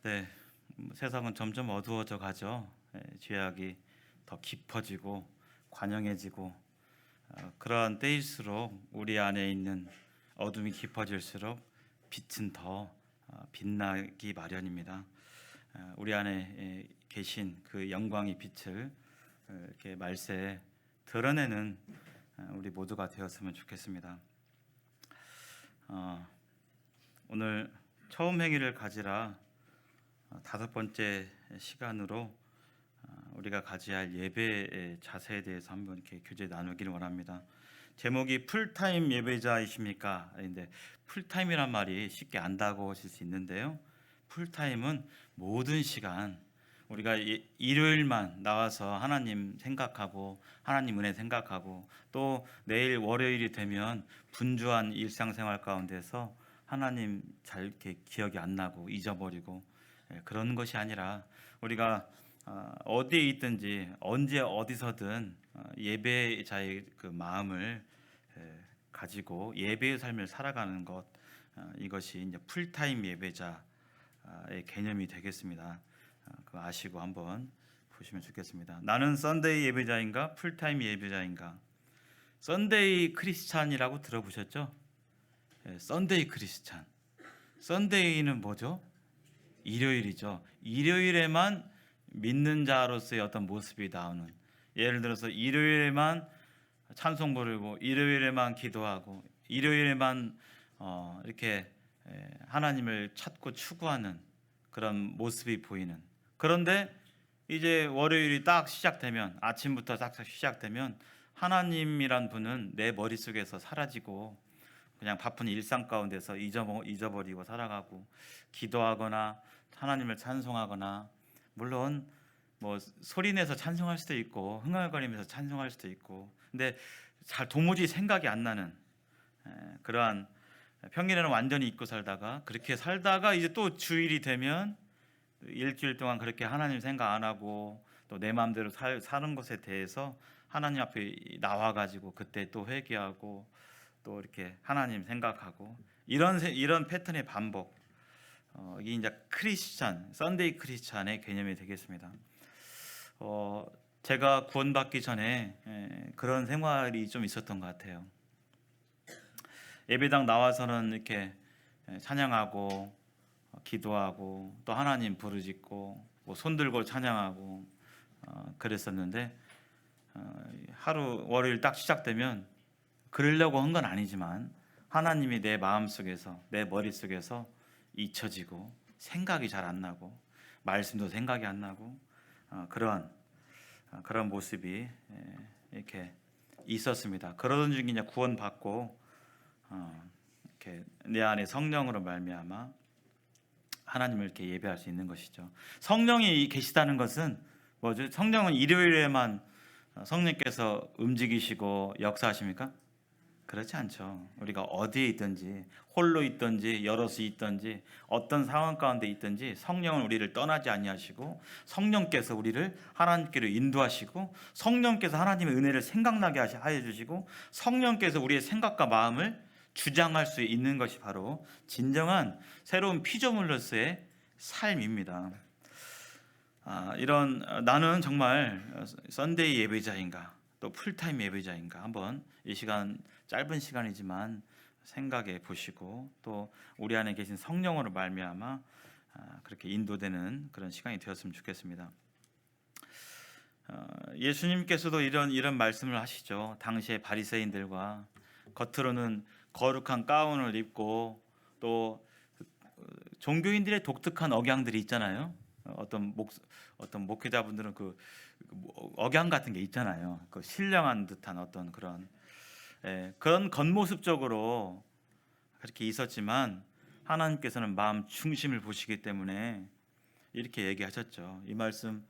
네, 세상은 점점 어두워져 가죠. 죄악이 더 깊어지고 관영해지고 그러한 때일수록 우리 안에 있는 어둠이 깊어질수록 빛은 더 빛나기 마련입니다. 우리 안에 계신 그 영광의 빛을 이렇게 말세에 드러내는 우리 모두가 되었으면 좋겠습니다. 오늘 처음 행위를 가지라 다섯 번째 시간으로 우리가 가져야 할 예배의 자세에 대해서 한번 이렇게 교제 나누기를 원합니다. 제목이 풀타임 예배자이십니까? 인데 풀타임이란 말이 쉽게 안 다가오실 수 있는데요. 풀타임은 모든 시간 우리가 일요일만 나와서 하나님 생각하고 하나님 은혜 생각하고 또 내일 월요일이 되면 분주한 일상생활 가운데서 하나님 잘 이렇게 기억이 안 나고 잊어버리고 그런 것이 아니라 우리가 어디에 있든지 언제 어디서든 예배자의 그 마음을 가지고 예배의 삶을 살아가는 것, 이것이 이제 풀타임 예배자의 개념이 되겠습니다. 그거 아시고 한번 보시면 좋겠습니다. 나는 썬데이 예배자인가 풀타임 예배자인가? 썬데이 크리스찬이라고 들어보셨죠? 썬데이 크리스찬. 썬데이는 뭐죠? 일요일이죠. 일요일에만 믿는 자로서의 어떤 모습이 나오는, 예를 들어서 일요일에만 찬송 부르고 일요일에만 기도하고 일요일에만 이렇게 하나님을 찾고 추구하는 그런 모습이 보이는. 그런데 이제 월요일이 딱 시작되면, 아침부터 딱 시작되면 하나님이란 분은 내 머릿속에서 사라지고 그냥 바쁜 일상 가운데서 잊어버리고 살아가고, 기도하거나 하나님을 찬송하거나, 물론 뭐 소리내서 찬송할 수도 있고 흥얼거리면서 찬송할 수도 있고, 근데 잘 도무지 생각이 안 나는 그러한, 평일에는 완전히 잊고 살다가 그렇게 살다가 이제 또 주일이 되면 일주일 동안 그렇게 하나님 생각 안 하고 또 내 마음대로 사는 것에 대해서 하나님 앞에 나와가지고 그때 또 회개하고 또 이렇게 하나님 생각하고, 이런 패턴의 반복, 이게 이제 크리스찬, 썬데이 크리스찬의 개념이 되겠습니다. 제가 구원받기 전에 그런 생활이 좀 있었던 것 같아요. 예배당 나와서는 이렇게 찬양하고 기도하고 또 하나님 부르짖고 뭐 손들고 찬양하고 그랬었는데, 하루 월요일 딱 시작되면 그러려고 한 건 아니지만 하나님이 내 마음속에서, 내 머릿속에서 잊혀지고 생각이 잘 안 나고 말씀도 생각이 안 나고 그런 모습이 이렇게 있었습니다. 그러던 중에 이제 구원받고 이렇게 내 안에 성령으로 말미암아 하나님을 이렇게 예배할 수 있는 것이죠. 성령이 계시다는 것은 뭐죠? 성령은 일요일에만 성령께서 움직이시고 역사하십니까? 그렇지 않죠. 우리가 어디에 있든지, 홀로 있든지 여럿이 있든지 어떤 상황 가운데 있든지 성령은 우리를 떠나지 아니하시고, 성령께서 우리를 하나님께로 인도하시고, 성령께서 하나님의 은혜를 생각나게 하여 주시고, 성령께서 우리의 생각과 마음을 주장할 수 있는 것이 바로 진정한 새로운 피조물로서의 삶입니다. 이런 나는 정말 썬데이 예배자인가 또 풀타임 예배자인가, 한번 이 시간, 짧은 시간이지만 생각해 보시고 또 우리 안에 계신 성령으로 말미암아 그렇게 인도되는 그런 시간이 되었으면 좋겠습니다. 예수님께서도 이런 말씀을 하시죠. 당시의 바리새인들과, 겉으로는 거룩한 가운을 입고 또 종교인들의 독특한 억양들이 있잖아요. 어떤 목회자분들은 그 억양 같은 게 있잖아요. 그 신령한 듯한 어떤 그런 겉모습적으로 그렇게 있었지만 하나님께서는 마음 중심을 보시기 때문에 이렇게 얘기하셨죠. 이 말씀,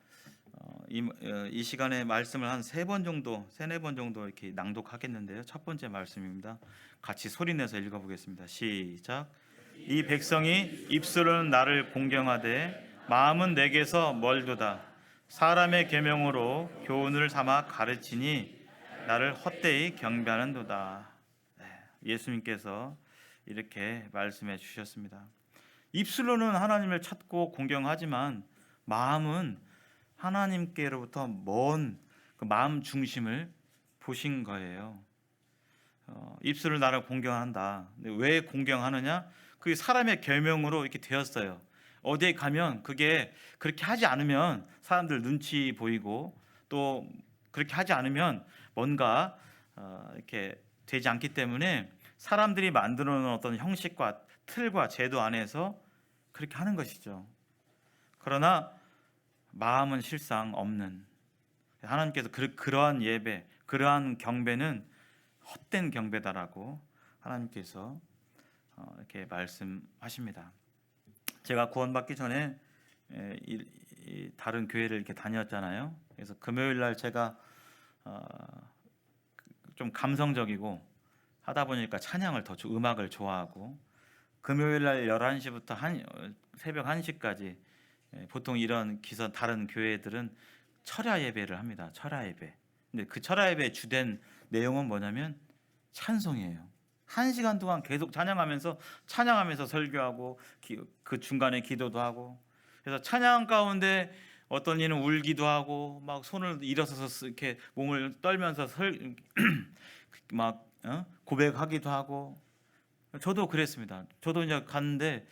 이 시간에 말씀을 한 세네 번 정도 이렇게 낭독하겠는데요. 첫 번째 말씀입니다. 같이 소리내서 읽어보겠습니다. 시작. 이 백성이 입술은 나를 공경하되 마음은 내게서 멀도다. 사람의 계명으로 교훈을 삼아 가르치니 나를 헛되이 경배하는도다. 예수님께서 이렇게 말씀해 주셨습니다. 입술로는 하나님을 찾고 공경하지만 마음은 하나님께로부터 먼 그 마음 중심을 보신 거예요. 입술로 나를 공경한다. 근데 왜 공경하느냐? 그게 사람의 계명으로 이렇게 되었어요. 어디에 가면 그게 그렇게 하지 않으면 사람들 눈치 보이고 또 그렇게 하지 않으면 뭔가 이렇게 되지 않기 때문에 사람들이 만들어 놓은 어떤 형식과 틀과 제도 안에서 그렇게 하는 것이죠. 그러나 마음은 실상 없는 하나님께서 그러한 예배, 그러한 경배는 헛된 경배다라고 하나님께서 이렇게 말씀하십니다. 제가 구원받기 전에 다른 교회를 이렇게 다녔잖아요. 그래서 금요일 날 제가 좀 감성적이고 하다 보니까 찬양을 더 음악을 좋아하고 금요일 날 11시부터 새벽 1시까지 보통 이런 다른 교회들은 철야 예배를 합니다. 철야 예배. 근데 그 철야 예배의 주된 내용은 뭐냐면 찬송이에요. 1시간 동안 계속 찬양하면서 설교하고 그 중간에 기도도 하고. 그래서 찬양 가운데 어떤 이는 울기도 하고 막 손을 일어서서 이렇게 몸을 떨면서 막 고백하기도 하고. 저도 그랬습니다. 저도 이제 갔는데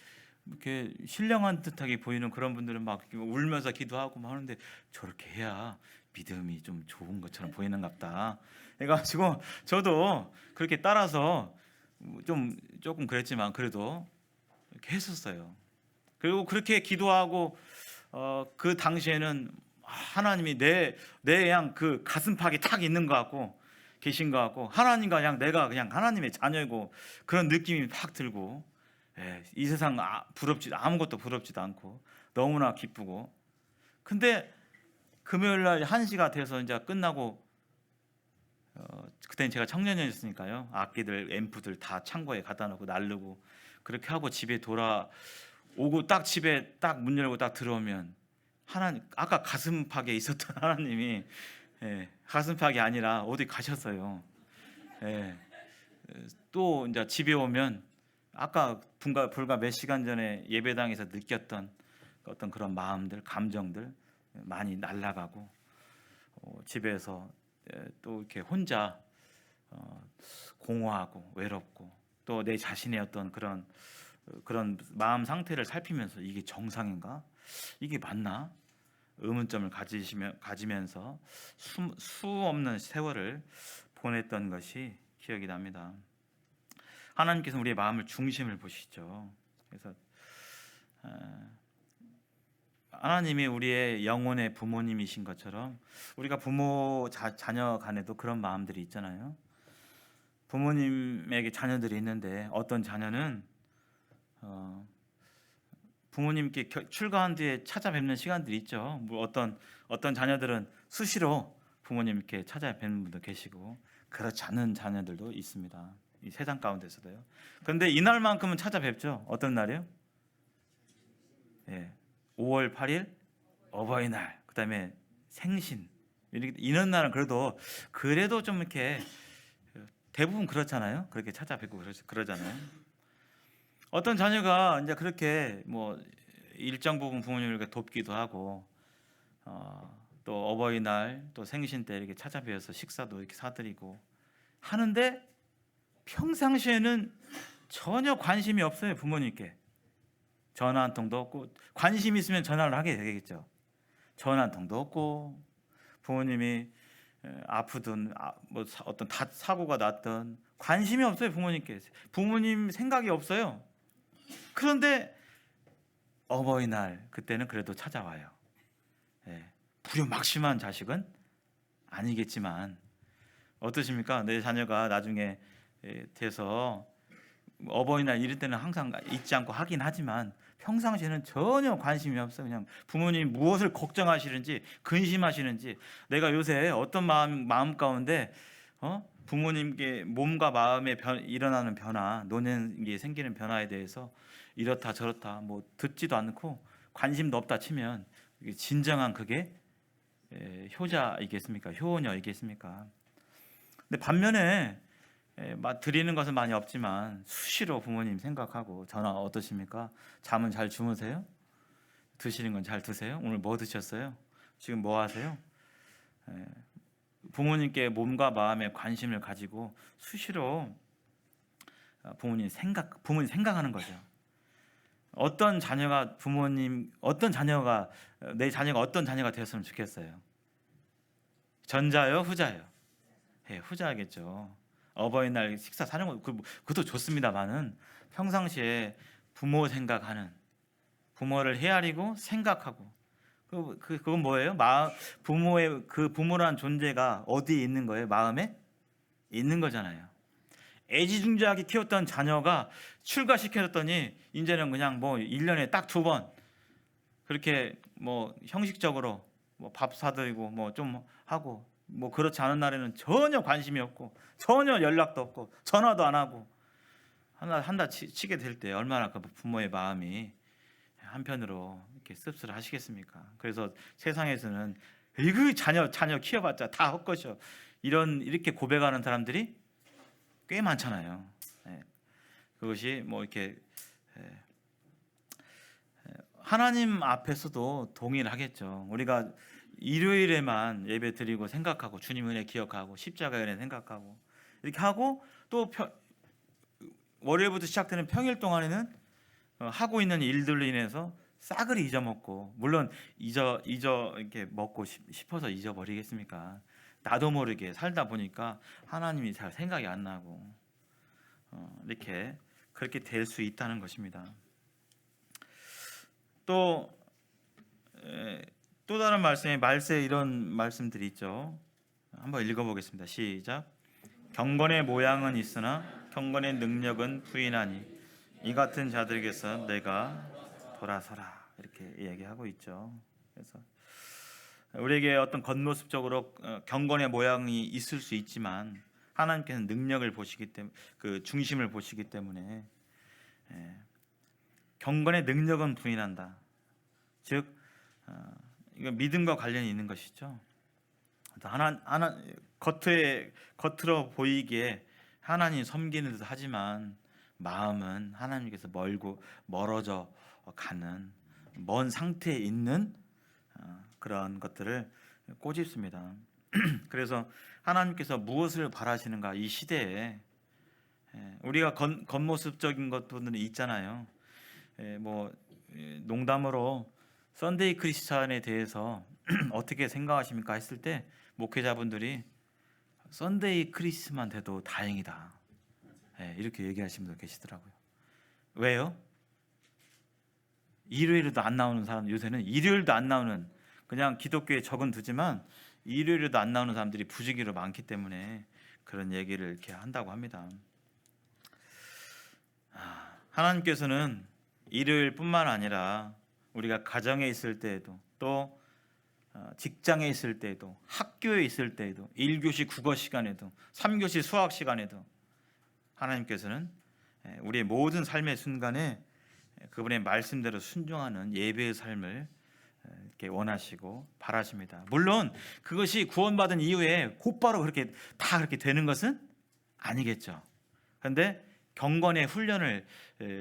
이렇게 신령한 듯하게 보이는 그런 분들은 막 울면서 기도하고 막 하는데 저렇게 해야 믿음이 좀 좋은 것처럼 보이는갑다. 해가지고 저도 그렇게 따라서 조금 그랬지만 그래도 이렇게 했었어요. 그리고 그렇게 기도하고 그 당시에는 하나님이 내 그냥 그 가슴팍에 탁 있는 것 같고 계신 것 같고 하나님과 그냥 내가 그냥 하나님의 자녀이고 그런 느낌이 확 들고 이 세상 아무것도 부럽지도 않고 너무나 기쁘고. 근데 금요일 날 1시가 돼서 이제 끝나고 그때는 제가 청년이었으니까요. 악기들 앰프들 다 창고에 갖다 놓고 날르고 그렇게 하고 집에 돌아오고 딱 집에 딱 문 열고 딱 들어오면 하나님 아까 가슴팍에 있었던 하나님이 가슴팍이 아니라 어디 가셨어요. 또 이제 집에 오면 아까 불과 몇 시간 전에 예배당에서 느꼈던 어떤 그런 마음들, 감정들 많이 날아가고 집에서 또 이렇게 혼자 공허하고 외롭고 또 내 자신의 어떤 그런 마음 상태를 살피면서 이게 정상인가? 이게 맞나? 의문점을 가지면서 수 없는 세월을 보냈던 것이 기억이 납니다. 하나님께서 우리의 마음을 중심을 보시죠. 그래서 하나님이 우리의 영혼의 부모님이신 것처럼 우리가 부모 자녀 간에도 그런 마음들이 있잖아요. 부모님에게 자녀들이 있는데 어떤 자녀는 부모님께 출가한 뒤에 찾아뵙는 시간들이 있죠. 뭐 어떤 자녀들은 수시로 부모님께 찾아뵙는 분도 계시고 그렇지 않은 자녀들도 있습니다. 이 세상 가운데서도요. 그런데 이날만큼은 찾아뵙죠. 어떤 날이요? 5월 8일 어버이날, 그다음에 생신 이런 날은 그래도 좀 이렇게 대부분 그렇잖아요. 그렇게 찾아뵙고 그러잖아요. 어떤 자녀가 이제 그렇게 뭐 일정 부분 부모님을 돕기도 하고 또 어버이날 또 생신 때 이렇게 찾아뵈어서 식사도 이렇게 사드리고 하는데 평상시에는 전혀 관심이 없어요. 부모님께 전화 한 통도 없고, 관심 있으면 전화를 하게 되겠죠. 전화 한 통도 없고 부모님이 아프든 뭐 어떤 사고가 났든 관심이 없어요. 부모님께 부모님 생각이 없어요. 그런데 어버이날 그때는 그래도 찾아와요. 불효막심한 자식은 아니겠지만 어떠십니까? 내 자녀가 나중에 돼서 어버이날 이럴 때는 항상 잊지 않고 하긴 하지만 평상시에는 전혀 관심이 없어요. 그냥 부모님이 무엇을 걱정하시는지 근심하시는지, 내가 요새 어떤 마음 가운데 부모님께 몸과 마음에 일어나는 변화, 노년기에 생기는 변화에 대해서 이렇다 저렇다 뭐 듣지도 않고 관심도 없다 치면 진정한 그게 효자이겠습니까? 효녀이겠습니까? 근데 반면에 드리는 것은 많이 없지만 수시로 부모님 생각하고 전화 어떠십니까? 잠은 잘 주무세요? 드시는 건 잘 드세요? 오늘 뭐 드셨어요? 지금 뭐 하세요? 부모님께 몸과 마음에 관심을 가지고 수시로 부모님 생각하는 거죠. 어떤 자녀가 내 자녀가 어떤 자녀가 되었으면 좋겠어요? 전자요, 후자요? 후자겠죠. 어버이날 식사 사는 거 그것도 좋습니다만은 평상시에 부모 생각하는, 부모를 헤아리고 생각하고, 그건 뭐예요? 부모의 그 부모란 존재가 어디에 있는 거예요? 마음에 있는 거잖아요. 애지중지하게 키웠던 자녀가 출가시켜줬더니 이제는 그냥 뭐 1년에 딱 2번 그렇게 뭐 형식적으로 뭐 밥 사드리고 뭐 좀 하고, 뭐 그렇지 않은 날에는 전혀 관심이 없고 전혀 연락도 없고 전화도 안 하고 한다 치게 될 때 얼마나 그 부모의 마음이 한편으로 이렇게 씁쓸하시겠습니까? 그래서 세상에서는 그 자녀 키워봤자 다 헛것이요, 이렇게 고백하는 사람들이 꽤 많잖아요. 그것이 뭐 이렇게 하나님 앞에서도 동의를 하겠죠. 우리가 일요일에만 예배 드리고 생각하고 주님 은혜 기억하고 십자가 은혜 생각하고 이렇게 하고, 또 월요일부터 시작되는 평일 동안에는 하고 있는 일들로 인해서 싸그리 잊어먹고, 물론 이렇게 먹고 싶어서 잊어버리겠습니까? 나도 모르게 살다 보니까 하나님이 잘 생각이 안 나고 이렇게 그렇게 될 수 있다는 것입니다. 또 다른 말세에 이런 말씀들이 있죠. 한번 읽어보겠습니다. 시작. 경건의 모양은 있으나 경건의 능력은 부인하니 이 같은 자들에게서 내가 돌아서라, 이렇게 얘기하고 있죠. 그래서 우리에게 어떤 겉모습적으로 경건의 모양이 있을 수 있지만 하나님께서는 능력을 보시기 때문에, 그 중심을 보시기 때문에 경건의 능력은 부인한다. 즉 이거 믿음과 관련이 있는 것이죠. 겉으로 보이기에 하나님 섬기는 듯 하지만 마음은 하나님께서 멀어져 가는 먼 상태에 있는 그런 것들을 꼬집습니다. 그래서 하나님께서 무엇을 바라시는가, 이 시대에 우리가 겉모습적인 것들은 있잖아요. 뭐 농담으로 썬데이 크리스찬에 대해서 어떻게 생각하십니까 했을 때 목회자분들이 썬데이 크리스만 돼도 다행이다, 이렇게 얘기하시는 분들 계시더라고요. 왜요? 일요일에도 안 나오는 사람, 요새는 일요일도 안 나오는, 그냥 기독교에 적은 두지만 일요일에도 안 나오는 사람들이 부지기로 많기 때문에 그런 얘기를 이렇게 한다고 합니다. 하나님께서는 일요일뿐만 아니라 우리가 가정에 있을 때에도, 또 직장에 있을 때에도, 학교에 있을 때에도, 1교시 국어 시간에도, 3교시 수학 시간에도 하나님께서는 우리의 모든 삶의 순간에 그분의 말씀대로 순종하는 예배의 삶을 이렇게 원하시고 바라십니다. 물론 그것이 구원받은 이후에 곧바로 그렇게 되는 것은 아니겠죠. 그런데 경건의 훈련을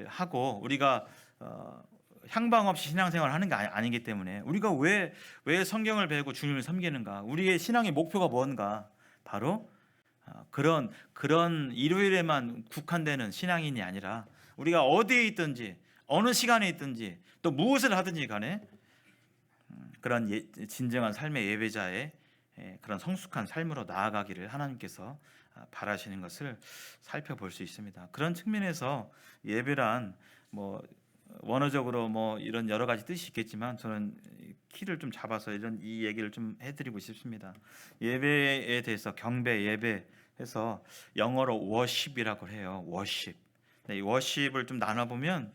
하고 우리가 향방 없이 신앙생활을 하는 게 아니기 때문에, 우리가 왜 성경을 배우고 주님을 섬기는가, 우리의 신앙의 목표가 뭔가, 바로 그런 일요일에만 국한되는 신앙인이 아니라 우리가 어디에 있든지 어느 시간에 있든지 또 무엇을 하든지 간에 그런 진정한 삶의 예배자의 그런 성숙한 삶으로 나아가기를 하나님께서 바라시는 것을 살펴볼 수 있습니다. 그런 측면에서 예배란 뭐 원어적으로 뭐 이런 여러 가지 뜻이 있겠지만 저는 키를 좀 잡아서 이 얘기를 좀 해드리고 싶습니다. 예배에 대해서 경배, 예배해서 영어로 워십이라고 해요. 워십. 이 워십을 좀 나눠보면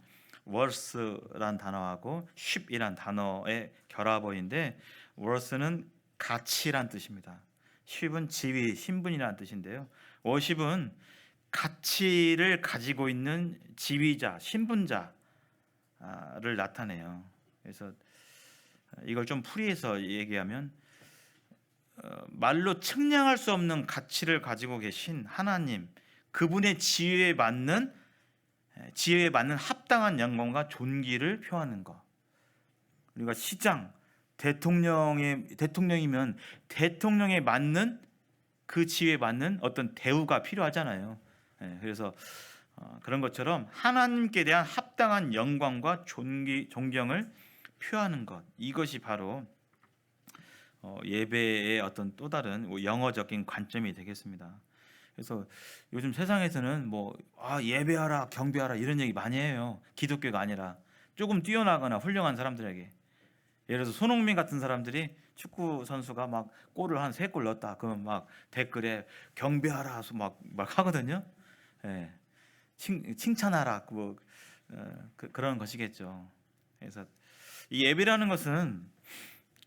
worth란 단어하고 ship이란 단어의 결합어인데, worth는 가치란 뜻입니다. ship은 지위, 신분이라는 뜻인데요. worship은 가치를 가지고 있는 지위자, 신분자를 나타내요. 그래서 이걸 좀 풀이해서 얘기하면 말로 측량할 수 없는 가치를 가지고 계신 하나님, 그분의 지혜에 맞는 합당한 영광과 존귀를 표하는 것. 우리가 시장, 대통령이면 대통령에 맞는 그 지혜에 맞는 어떤 대우가 필요하잖아요. 그래서 그런 것처럼 하나님께 대한 합당한 영광과 존경을 표하는 것, 이것이 바로 예배의 어떤 또 다른 영어적인 관점이 되겠습니다. 그래서 요즘 세상에서는 예배하라, 경배하라 이런 얘기 많이 해요. 기독교가 아니라 조금 뛰어나거나 훌륭한 사람들에게. 예를 들어서 손흥민 같은 사람들이 축구 선수가 막 골을 한 3골 넣었다. 그러면 막 댓글에 경배하라 막 하거든요. 예. 칭찬하라 그런 것이겠죠. 그래서 이 예배라는 것은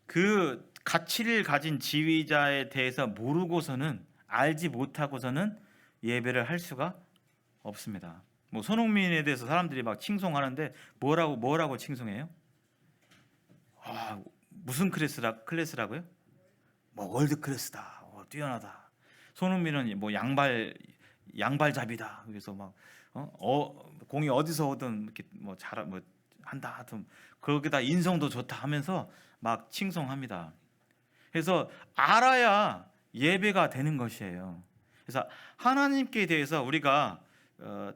그 가치를 가진 지휘자에 대해서 모르고서는, 알지 못하고서는 예배를 할 수가 없습니다. 손흥민에 대해서 사람들이 막 칭송하는데 뭐라고 칭송해요? 무슨 클래스라고요? 월드 클래스다. 뛰어나다. 손흥민은 양발잡이다. 그래서 막 공이 어디서 오든 이렇게 한다 하여튼 거기다 인성도 좋다 하면서 막 칭송합니다. 그래서 알아야 예배가 되는 것이에요. 그래서 하나님께 대해서 우리가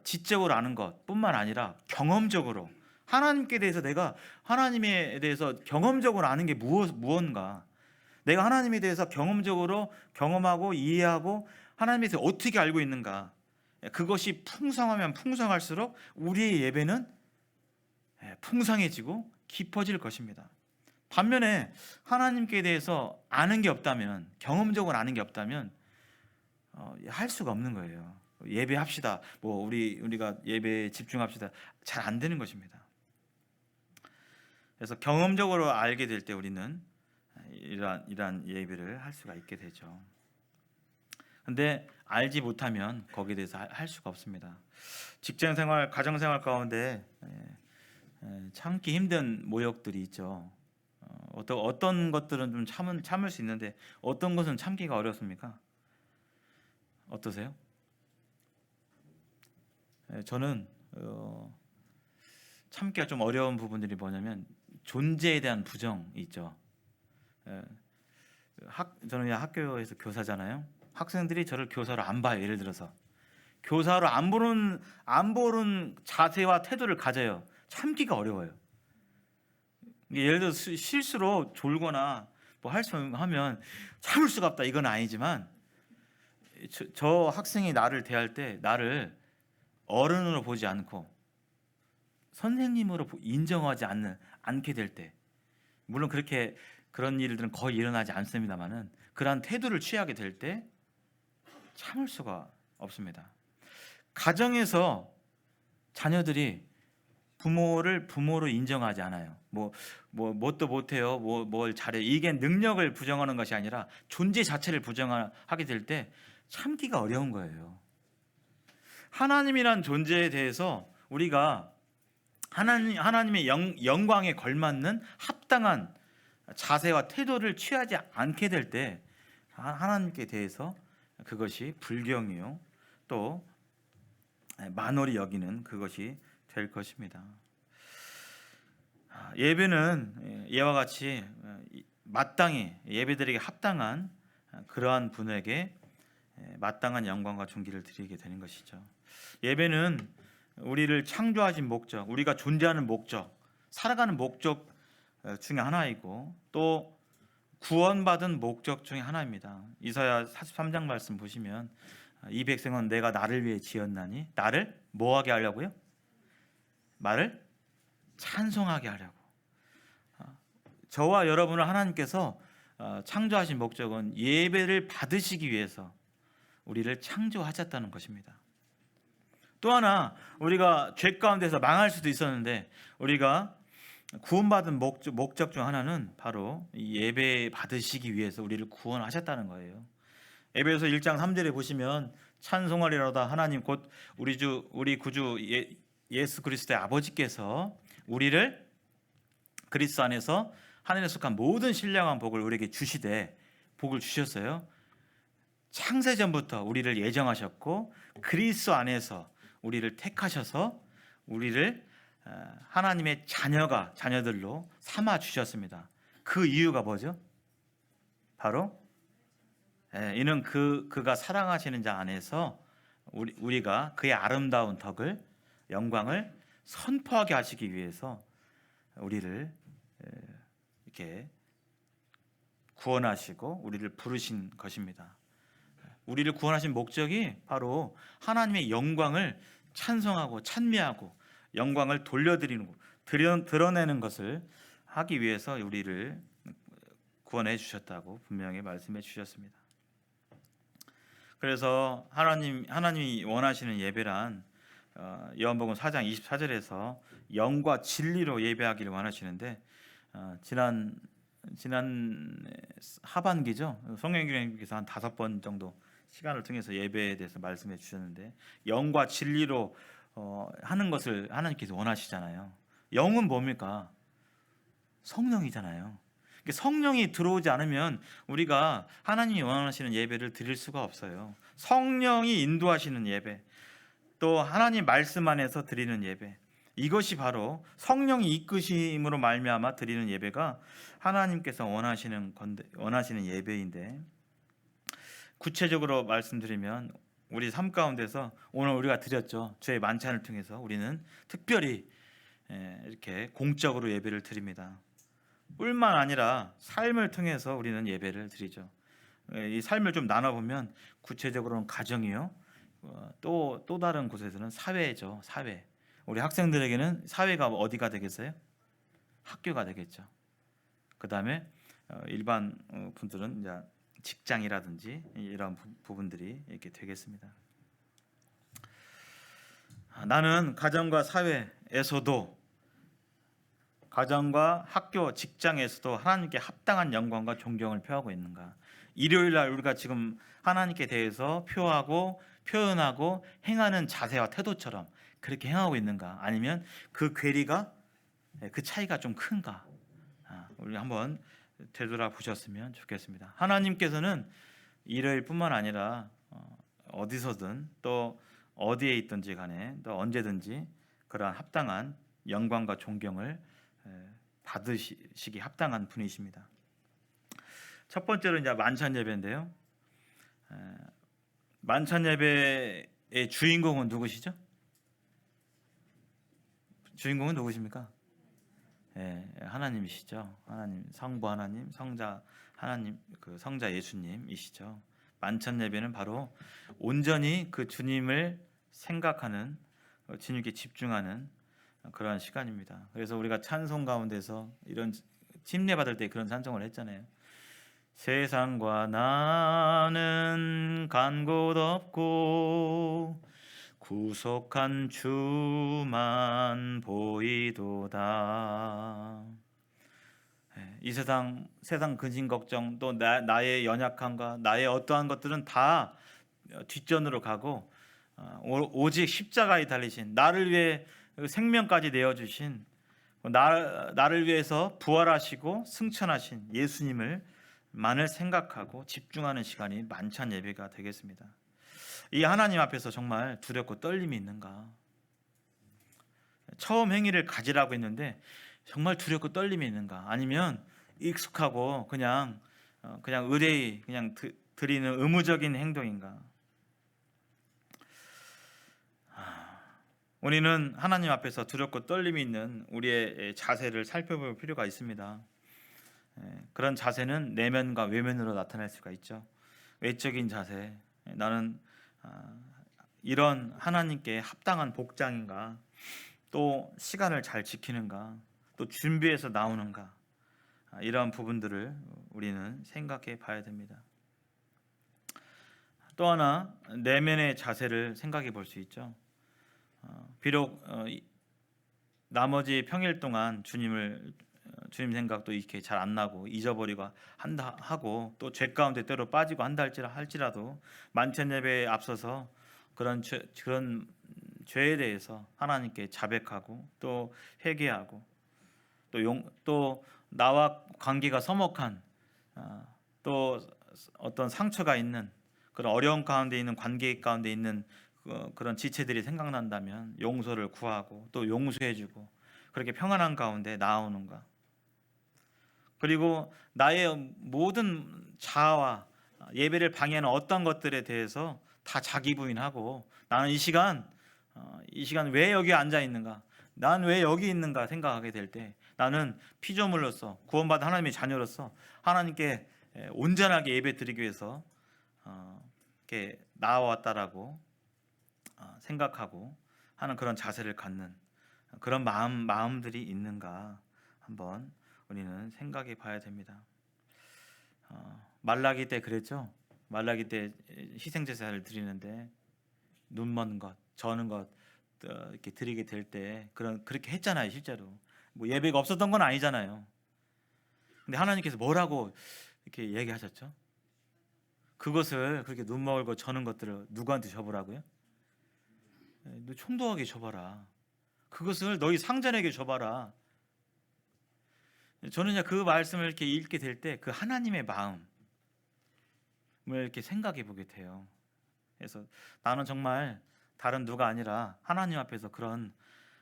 지적으로 아는 것뿐만 아니라 경험적으로 하나님께 대해서 내가 하나님에 대해서 경험적으로 아는 게 무언가, 내가 하나님에 대해서 경험적으로 경험하고 이해하고 하나님에 대해서 어떻게 알고 있는가, 그것이 풍성하면 풍성할수록 우리의 예배는 풍성해지고 깊어질 것입니다. 반면에 하나님께 대해서 아는 게 없다면, 경험적으로 아는 게 없다면 할 수가 없는 거예요. 예배합시다. 우리가 예배에 집중합시다. 잘 안 되는 것입니다. 그래서 경험적으로 알게 될 때 우리는 이러한 예배를 할 수가 있게 되죠. 근데 알지 못하면 거기에 대해서 할 수가 없습니다. 직장생활, 가정생활 가운데 참기 힘든 모욕들이 있죠. 어떤 것들은 좀 참을 수 있는데 어떤 것은 참기가 어렵습니까? 어떠세요? 저는 참기가 좀 어려운 부분들이 뭐냐면 존재에 대한 부정이 있죠. 저는 학교에서 교사잖아요. 학생들이 저를 교사로 안 봐요. 예를 들어서 교사로 안 보는 자세와 태도를 가져요. 참기가 어려워요. 예를 들어서 실수로 졸거나 하면 참을 수가 없다, 이건 아니지만 저 학생이 나를 대할 때 나를 어른으로 보지 않고 선생님으로 인정하지 않게 될 때, 물론 그런 일들은 거의 일어나지 않습니다만은 그러한 태도를 취하게 될 때 참을 수가 없습니다. 가정에서 자녀들이 부모를 부모로 인정하지 않아요. 뭣도 못해요. 뭘 잘해. 이게 능력을 부정하는 것이 아니라 존재 자체를 부정하게 될 때 참기가 어려운 거예요. 하나님이란 존재에 대해서 우리가 하나님의 영광에 걸맞는 합당한 자세와 태도를 취하지 않게 될 때 하나님께 대해서 그것이 불경이요, 또 만홀히 여기는 그것이 될 것입니다. 예배는 이와 같이 마땅히 예배드리기 합당한 그러한 분에게 마땅한 영광과 존귀를 드리게 되는 것이죠. 예배는 우리를 창조하신 목적, 우리가 존재하는 목적, 살아가는 목적 중에 하나이고 또 구원받은 목적 중에 하나입니다. 이사야 43장 말씀 보시면 이 백성은 내가 나를 위해 지었나니, 나를 뭐하게 하려고요? 말을 찬송하게 하려고. 저와 여러분을 하나님께서 창조하신 목적은 예배를 받으시기 위해서 우리를 창조하셨다는 것입니다. 또 하나, 우리가 죄 가운데서 망할 수도 있었는데 우리가 구원받은 목적 중 하나는 바로 예배 받으시기 위해서 우리를 구원하셨다는 거예요. 에베소 1장 3절에 보시면 찬송하리로다 하나님 곧 우리 구주 예수 그리스도의 아버지께서 우리를 그리스도 안에서 하늘에 속한 모든 신령한 복을 우리에게 주시되, 복을 주셨어요. 창세전부터 우리를 예정하셨고 그리스도 안에서 우리를 택하셔서 우리를 하나님의 자녀들로 삼아 주셨습니다. 그 이유가 뭐죠? 바로 이는 그가 사랑하시는 자 안에서 우리가 그의 아름다운 덕을 영광을 선포하게 하시기 위해서 우리를 이렇게 구원하시고 우리를 부르신 것입니다. 우리를 구원하신 목적이 바로 하나님의 영광을 찬송하고 찬미하고 영광을 드러내는 것을 하기 위해서 우리를 구원해 주셨다고 분명히 말씀해 주셨습니다. 그래서 하나님이 원하시는 예배란 요한복음 4장 24절에서 영과 진리로 예배하기를 원하시는데 지난 하반기죠. 성령님께서 한 5번 정도 시간을 통해서 예배에 대해서 말씀해 주셨는데 영과 진리로 하는 것을 하나님께서 원하시잖아요. 영은 뭡니까? 성령이잖아요. 성령이 들어오지 않으면 우리가 하나님이 원하시는 예배를 드릴 수가 없어요. 성령이 인도하시는 예배, 또 하나님 말씀 안에서 드리는 예배, 이것이 바로 성령이 이끄심으로 말미암아 드리는 예배가 하나님께서 원하시는 예배인데, 구체적으로 말씀드리면 우리 삶 가운데서 오늘 우리가 드렸죠. 주의 만찬을 통해서 우리는 특별히 이렇게 공적으로 예배를 드립니다. 뿐만 아니라 삶을 통해서 우리는 예배를 드리죠. 이 삶을 좀 나눠보면 구체적으로는 가정이요, 또 다른 곳에서는 사회죠. 사회. 우리 학생들에게는 사회가 어디가 되겠어요? 학교가 되겠죠. 그 다음에 일반 분들은 이제 직장이라든지 이런 부분들이 이렇게 되겠습니다. 나는 가정과 사회에서도, 가정과 학교, 직장에서도 하나님께 합당한 영광과 존경을 표하고 있는가? 일요일 날 우리가 지금 하나님께 대해서 표현하고 행하는 자세와 태도처럼 그렇게 행하고 있는가? 아니면 그 괴리가, 그 차이가 좀 큰가? 우리 한번 되돌아보셨으면 좋겠습니다. 하나님께서는 일요일뿐만 아니라 어디서든 또 어디에 있든지 간에 또 언제든지 그러한 합당한 영광과 존경을 받으시기 합당한 분이십니다. 첫 번째로 이제 만찬 예배인데요. 만찬 예배의 주인공은 누구시죠? 주인공은 누구십니까? 하나님이시죠. 하나님, 성부 하나님, 성자 하나님, 그 성자 예수님이시죠. 만찬 예배는 바로 온전히 그 주님을 생각하는, 주님께 집중하는 그러한 시간입니다. 그래서 우리가 찬송 가운데서 이런 침례 받을 때 그런 찬송을 했잖아요. 세상과 나는 간 곳 없고 구속한 주만 보이도다. 이 세상 근심 걱정, 또 나의 연약함과 나의 어떠한 것들은 다 뒷전으로 가고 오직 십자가에 달리신, 나를 위해 생명까지 내어주신, 나를 위해서 부활하시고 승천하신 예수님을 만을 생각하고 집중하는 시간이 만찬 예배가 되겠습니다. 이 하나님 앞에서 정말 두렵고 떨림이 있는가? 처음 행위를 가지라고 했는데 정말 두렵고 떨림이 있는가? 아니면 익숙하고 그냥 의뢰히 그냥 드리는 의무적인 행동인가? 우리는 하나님 앞에서 두렵고 떨림이 있는 우리의 자세를 살펴볼 필요가 있습니다. 그런 자세는 내면과 외면으로 나타날 수가 있죠. 외적인 자세, 나는 이런 하나님께 합당한 복장인가, 또 시간을 잘 지키는가, 또 준비해서 나오는가, 이러한 부분들을 우리는 생각해 봐야 됩니다. 또 하나, 내면의 자세를 생각해 볼 수 있죠. 비록 나머지 평일 동안 주님 생각도 이렇게 잘 안 나고 잊어버리고 한다 하고, 또 죄 가운데 때로 빠지고 한다 할지라도 만찬 예배에 앞서서 그런 죄에 대해서 하나님께 자백하고 또 회개하고 또 나와 관계가 서먹한 또 어떤 상처가 있는 그런 어려운 가운데 있는 관계 가운데 있는 그런 지체들이 생각난다면 용서를 구하고 또 용서해주고 그렇게 평안한 가운데 나아오는가. 그리고 나의 모든 자아와 예배를 방해하는 어떤 것들에 대해서 다 자기 부인하고 나는 이 시간 왜 여기 앉아 있는가? 난 왜 여기 있는가 생각하게 될 때 나는 피조물로서 구원받은 하나님의 자녀로서 하나님께 온전하게 예배 드리기 위해서 이렇게 나와왔다라고 생각하고 하는 그런 자세를 갖는 그런 마음들이 있는가 한번 우리는 생각해 봐야 됩니다. 말라기 때 그랬죠. 말라기 때 희생 제사를 드리는데 눈먼 것, 저는 것 이렇게 드리게 될 때 그렇게 했잖아요, 실제로. 뭐 예배가 없었던 건 아니잖아요. 근데 하나님께서 뭐라고 이렇게 얘기하셨죠? 그것을 그렇게 눈멀고 저는 것들을 누구한테 줘보라고요? 너 총독에게 줘봐라. 그것을 너희 상전에게 줘봐라. 저는 그 말씀을 이렇게 읽게 될 때 그 하나님의 마음을 이렇게 생각해 보게 돼요. 그래서 나는 정말 다른 누가 아니라 하나님 앞에서 그런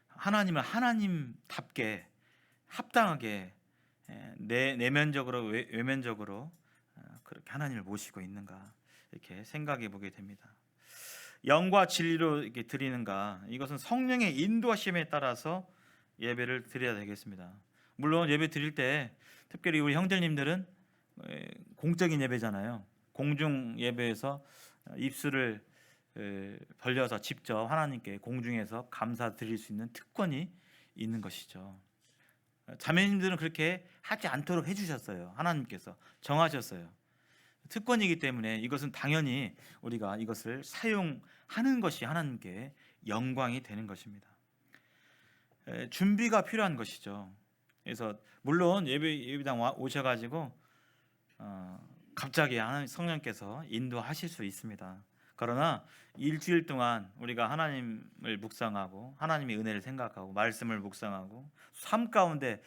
하나님을 하나님답게 합당하게 내면적으로 외면적으로 그렇게 하나님을 모시고 있는가 이렇게 생각해 보게 됩니다. 영과 진리로 이렇게 드리는가, 이것은 성령의 인도하심에 따라서 예배를 드려야 되겠습니다. 물론 예배 드릴 때 특별히 우리 형제님들은 공적인 예배잖아요. 공중 예배에서 입술을 벌려서 직접 하나님께 공중에서 감사 드릴 수 있는 특권이 있는 것이죠. 자매님들은 그렇게 하지 않도록 해주셨어요. 하나님께서 정하셨어요. 특권이기 때문에 이것은 당연히 우리가 이것을 사용하는 것이 하나님께 영광이 되는 것입니다. 준비가 필요한 것이죠. 그래서 물론 예배당 오셔가지고 갑자기 하나님 성령께서 인도하실 수 있습니다. 그러나 일주일 동안 우리가 하나님을 묵상하고 하나님의 은혜를 생각하고 말씀을 묵상하고 삶 가운데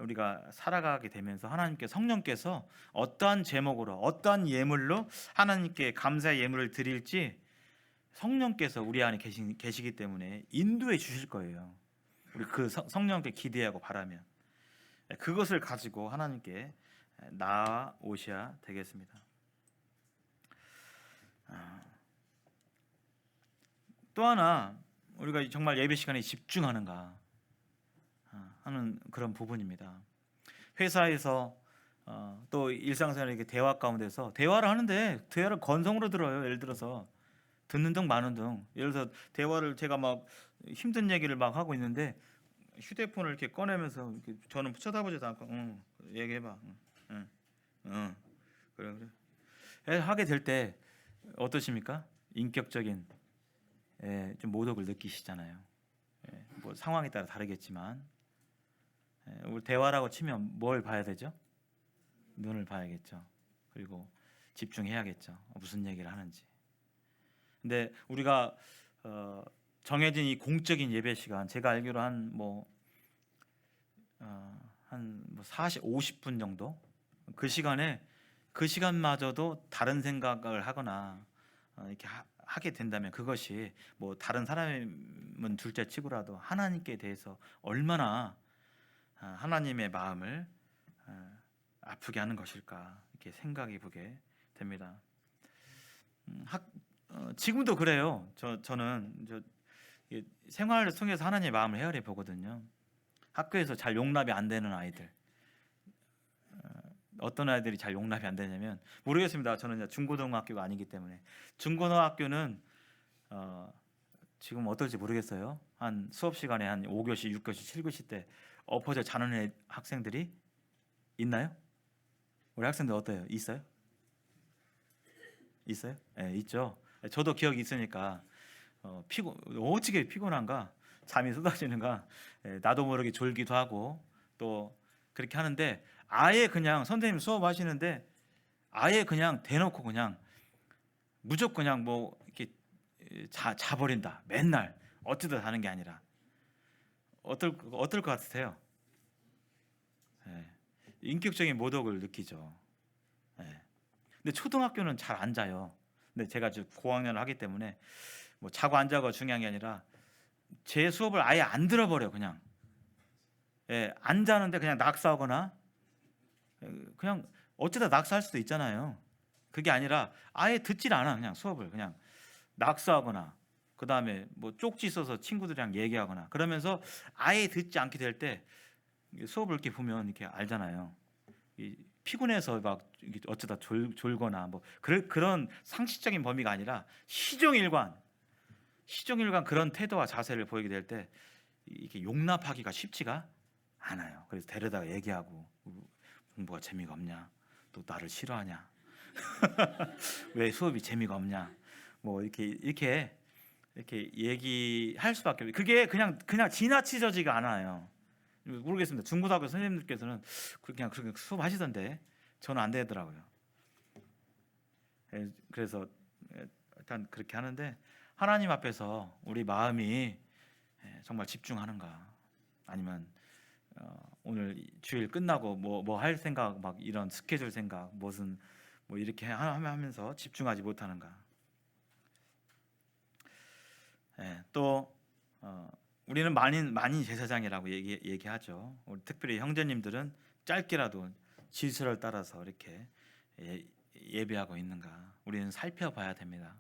우리가 살아가게 되면서 하나님께 성령께서 어떠한 제목으로 어떠한 예물로 하나님께 감사의 예물을 드릴지 성령께서 우리 안에 계시기 때문에 인도해 주실 거예요. 우리 그 성령께 기대하고 바라면 그것을 가지고 하나님께 나아오셔야 되겠습니다. 또 하나 우리가 정말 예배 시간에 집중하는가 하는 그런 부분입니다. 회사에서 또 일상생활 이렇게 대화 가운데서 대화를 하는데 대화를 건성으로 들어요. 예를 들어서 듣는 등 마는 등. 예를 들어서 대화를 제가 막 힘든 얘기를 막 하고 있는데 휴대폰을 이렇게 꺼내면서 이렇게 저는 쳐다보지도 않고 얘기해봐. 그래. 하게 될 때 어떠십니까? 인격적인 좀 모독을 느끼시잖아요. 뭐 상황에 따라 다르겠지만 우리 대화라고 치면 뭘 봐야 되죠? 눈을 봐야겠죠. 그리고 집중해야겠죠. 무슨 얘기를 하는지. 근데 우리가 정해진 이 공적인 예배 시간, 제가 알기로 한 40, 50분 정도 그 시간마저도 다른 생각을 하거나 이렇게 하게 된다면 그것이 뭐 다른 사람은 둘째치고라도 하나님께 대해서 얼마나 하나님의 마음을 아프게 하는 것일까 이렇게 생각해 보게 됩니다. 지금도 그래요. 저는 생활을 통해서 하나님의 마음을 헤아려 보거든요. 학교에서 잘 용납이 안 되는 아이들, 어떤 아이들이 잘 용납이 안 되냐면 모르겠습니다. 저는 이제 중고등학교가 아니기 때문에 중고등학교는 지금 어떨지 모르겠어요. 한 수업 시간에 한 5교시, 6교시, 7교시 때 엎어져 자는 학생들이 있나요? 우리 학생들 어때요? 있어요? 있어요? 네, 있죠. 저도 기억이 있으니까 어떻게 피곤한가, 잠이 쏟아지는가, 나도 모르게 졸기도 하고 또 그렇게 하는데 아예 그냥 선생님 수업하시는데 아예 그냥 대놓고 그냥 무조건 그냥 뭐 이렇게 자버린다. 맨날 어쩌다 하는 게 아니라 어떨 것 같으세요? 인격적인 모독을 느끼죠. 근데 초등학교는 잘 안 자요. 근데 제가 지금 고학년을 하기 때문에 뭐 자고 안 자고가 중요한 게 아니라 제 수업을 아예 안 들어버려 그냥. 예, 안 자는데 그냥 낙서하거나 그냥 어쩌다 낙서할 수도 있잖아요. 그게 아니라 아예 듣질 않아. 그냥 수업을 그냥 낙서하거나 그 다음에 뭐 쪽지 써서 친구들이랑 얘기하거나 그러면서 아예 듣지 않게 될 때 수업을 이렇게 보면 이렇게 알잖아요. 피곤해서 막 어쩌다 졸거나 뭐 그런 상식적인 범위가 아니라 시종일관 그런 태도와 자세를 보이게 될 때 이게 용납하기가 쉽지가 않아요. 그래서 데려다가 얘기하고 공부가 재미가 없냐, 또 나를 싫어하냐, 왜 수업이 재미가 없냐, 뭐 이렇게 얘기할 수밖에 없어요. 그게 그냥 지나치지가 않아요. 모르겠습니다. 중고등학교 선생님들께서는 그냥 그렇게 수업하시던데 저는 안 되더라고요. 그래서 일단 그렇게 하는데 하나님 앞에서 우리 마음이 정말 집중하는가, 아니면 오늘 주일 끝나고 뭐 할 생각, 막 이런 스케줄 생각, 무슨 뭐 이렇게 하면서 집중하지 못하는가. 또 우리는 만인 제사장이라고 얘기하죠. 우리 특별히 형제님들은 짧게라도 질서를 따라서 이렇게 예배하고 있는가, 우리는 살펴봐야 됩니다.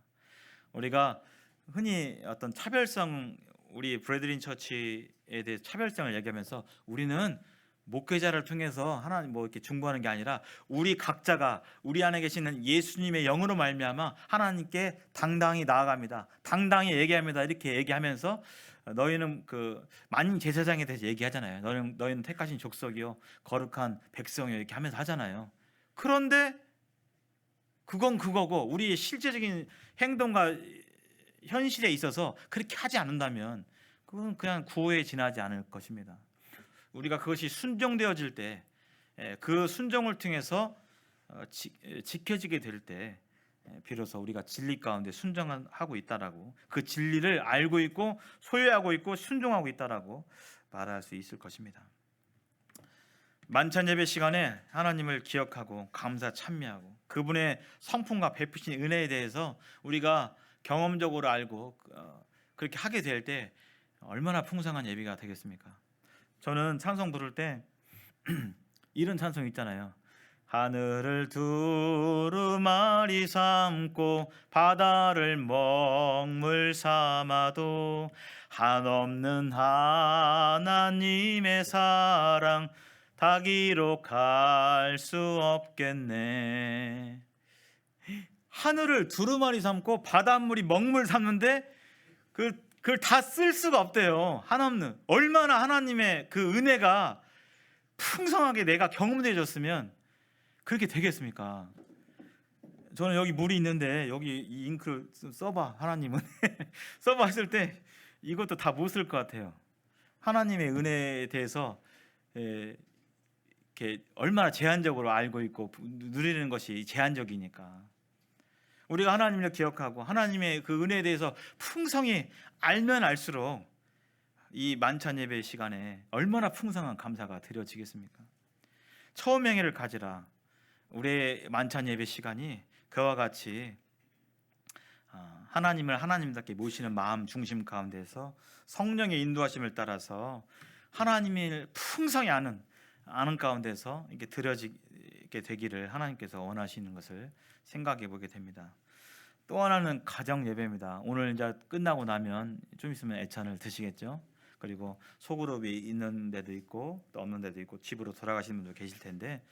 우리가 흔히 어떤 차별성, 우리 브래드린 처치에 대해 차별성을 얘기하면서 우리는 목회자를 통해서 하나님 뭐 이렇게 중보하는 게 아니라 우리 각자가 우리 안에 계시는 예수님의 영으로 말미암아 하나님께 당당히 나아갑니다. 당당히 얘기합니다. 이렇게 얘기하면서 너희는 그 만인 제사장에 대해서 얘기하잖아요. 너희는 택하신 족속이요 거룩한 백성이요 이렇게 하면서 하잖아요. 그런데 그건 그거고 우리의 실제적인 행동과 현실에 있어서 그렇게 하지 않는다면 그건 그냥 구호에 지나지 않을 것입니다. 우리가 그것이 순종되어질 때, 그 순종을 통해서 지켜지게 될 때 비로소 우리가 진리 가운데 순종하고 있다라고, 그 진리를 알고 있고 소유하고 있고 순종하고 있다라고 말할 수 있을 것입니다. 만찬 예배 시간에 하나님을 기억하고 감사 찬미하고 그분의 성품과 베푸신 은혜에 대해서 우리가 경험적으로 알고 그렇게 하게 될 때 얼마나 풍성한 예배가 되겠습니까? 저는 찬송 부를 때 이런 찬송 있잖아요. 하늘을 두루마리 삼고 바다를 먹물 삼아도 한없는 하나님의 사랑 다 기록할 수 없겠네. 하늘을 두루마리 삼고 바닷물이 먹물 삼는데 그걸 다 쓸 수가 없대요. 한없는, 얼마나 하나님의 그 은혜가 풍성하게 내가 경험되어졌으면 그렇게 되겠습니까? 저는 여기 물이 있는데 여기 이 잉크를 써봐, 하나님은 써봐 했을 때 이것도 다 못 쓸 것 같아요. 하나님의 은혜에 대해서 이렇게 얼마나 제한적으로 알고 있고 누리는 것이 제한적이니까 우리가 하나님을 기억하고 하나님의 그 은혜에 대해서 풍성히 알면 알수록 이 만찬 예배 시간에 얼마나 풍성한 감사가 드려지겠습니까? 처음 행위를 가지라. 우리의 만찬 예배 시간이 그와 같이 하나님을 하나님답게 모시는 마음 중심 가운데서 성령의 인도하심을 따라서 하나님을 풍성히 아는 가운데서 이렇게 드려지게 되기를 하나님께서 원하시는 것을 생각해 보게 됩니다. 또 하나는 가정 예배입니다. 오늘 이제 끝나고 나면 좀 있으면 애찬을 드시겠죠. 그리고 소그룹이 있는 데도 있고 또 없는 데도 있고 집으로 돌아가시는 분도 계실 텐데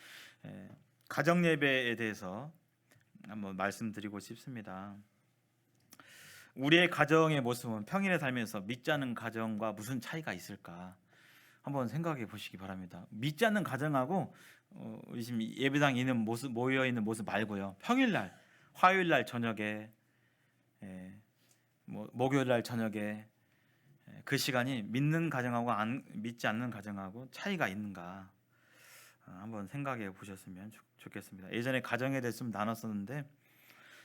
가정 예배에 대해서 한번 말씀드리고 싶습니다. 우리의 가정의 모습은 평일에 살면서 믿지 않는 가정과 무슨 차이가 있을까 한번 생각해 보시기 바랍니다. 믿지 않는 가정하고 우리 지금 예배당에 있는 모습, 모여 있는 모습 말고요. 평일날, 화요일날 저녁에, 뭐 목요일날 저녁에 그 시간이 믿는 가정하고 믿지 않는 가정하고 차이가 있는가 한번 생각해 보셨으면 좋겠습니다. 예전에 가정에 대해서 좀 나눴었는데